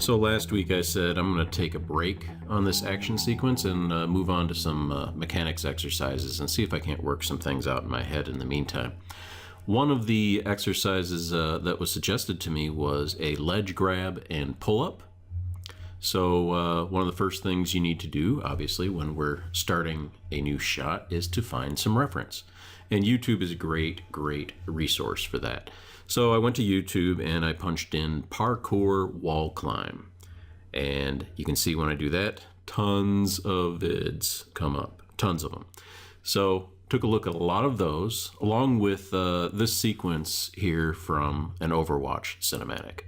So last week I said I'm going to take a break on this action sequence and move on to some mechanics exercises and see if I can't work some things out in my head in the meantime. One of the exercises that was suggested to me was a ledge grab and pull-up. So one of the first things you need to do, obviously, when we're starting a new shot is to find some reference. And YouTube is a great resource for that. So I went to YouTube and I punched in parkour wall climb. And you can see when I do that, tons of vids come up, tons of them. So took a look at a lot of those, along with this sequence here from an Overwatch cinematic.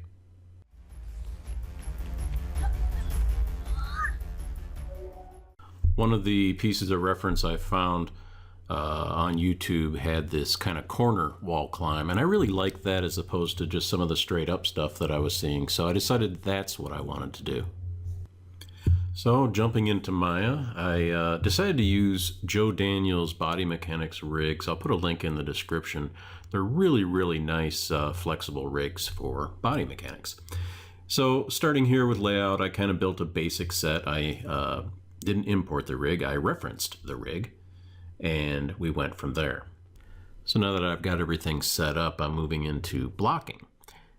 One of the pieces of reference I found on YouTube had this kind of corner wall climb, and I really liked that as opposed to just some of the straight up stuff that I was seeing, so I decided that's what I wanted to do. So jumping into Maya, I decided to use Joe Daniels Body Mechanics rigs. I'll put a link in the description. They're really nice flexible rigs for body mechanics. So starting here with layout, I kind of built a basic set. I didn't import the rig, I referenced the rig, and we went from there. So now that I've got everything set up, I'm moving into blocking.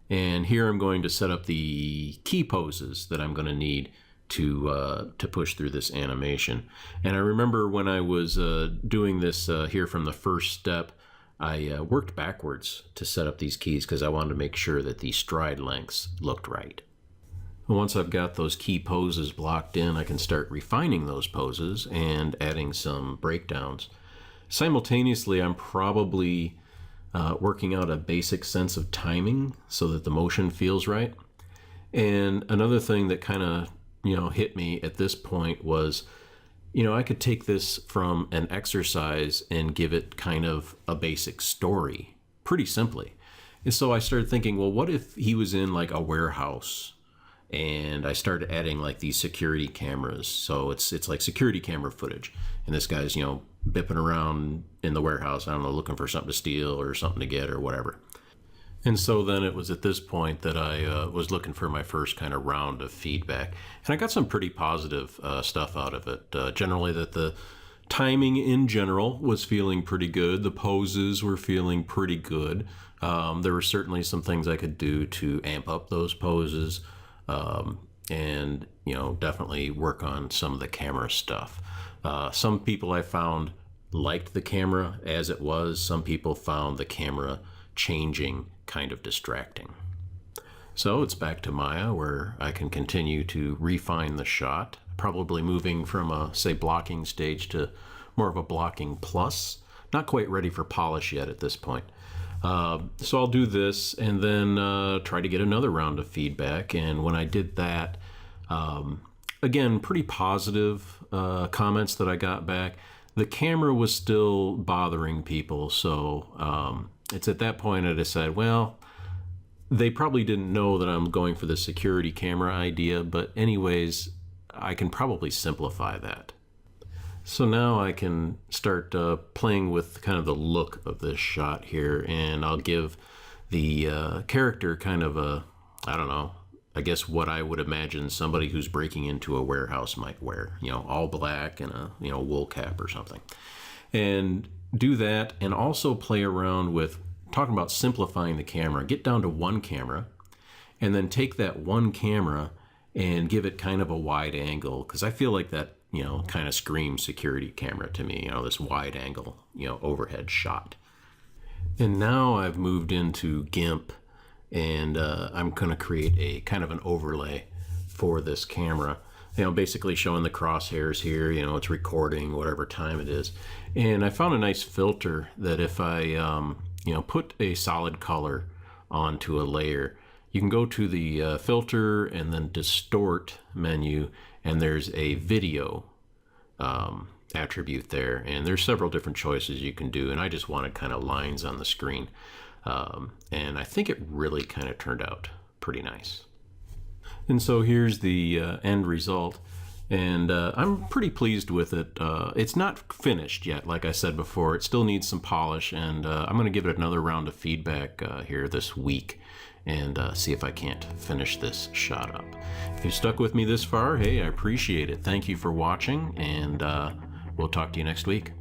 And here I'm going to set up the key poses that I'm going to need to push through this animation. And I remember when I was doing this here from the first step, I worked backwards to set up these keys because I wanted to make sure that the stride lengths looked right. Once I've got those key poses blocked in, I can start refining those poses and adding some breakdowns. Simultaneously, I'm probably working out a basic sense of timing so that the motion feels right. And another thing that kind of hit me at this point was, I could take this from an exercise and give it kind of a basic story pretty simply. And so I started thinking, well, what if he was in like a warehouse? And I started adding like these security cameras. So it's like security camera footage. And this guy's, bipping around in the warehouse, I don't know, looking for something to steal or something to get or whatever. And so then it was at this point that I was looking for my first kind of round of feedback. And I got some pretty positive stuff out of it. Generally that the timing in general was feeling pretty good. The poses were feeling pretty good. There were certainly some things I could do to amp up those poses. And definitely work on some of the camera stuff. Some people I found liked the camera as it was. Some people found the camera changing kind of distracting. So it's back to Maya where I can continue to refine the shot, probably moving from a, say, blocking stage to more of a blocking plus. Not quite ready for polish yet at this point. So I'll do this and then try to get another round of feedback. And when I did that, again, pretty positive comments that I got back. The camera was still bothering people. So it's at that point I decided, well, they probably didn't know that I'm going for the security camera idea. But anyways, I can probably simplify that. So now I can start playing with kind of the look of this shot here, and I'll give the character kind of a, I don't know, I guess what I would imagine somebody who's breaking into a warehouse might wear, all black and a, wool cap or something. And do that, and also play around with talking about simplifying the camera. Get down to one camera, and then take that one camera and give it kind of a wide angle, because I feel like that kind of screams security camera to me, this wide angle, overhead shot. And now I've moved into GIMP, and I'm going to create a kind of an overlay for this camera, basically showing the crosshairs here, it's recording whatever time it is. And I found a nice filter that if I, put a solid color onto a layer, you can go to the filter and then distort menu, and there's a video attribute there, and there's several different choices you can do, and I just wanted kind of lines on the screen, and I think it really kind of turned out pretty nice. And so here's the end result, And I'm pretty pleased with it. It's not finished yet, like I said before. It still needs some polish, and I'm going to give it another round of feedback here this week and see if I can't finish this shot up. If you stuck with me this far, hey, I appreciate it. Thank you for watching, and we'll talk to you next week.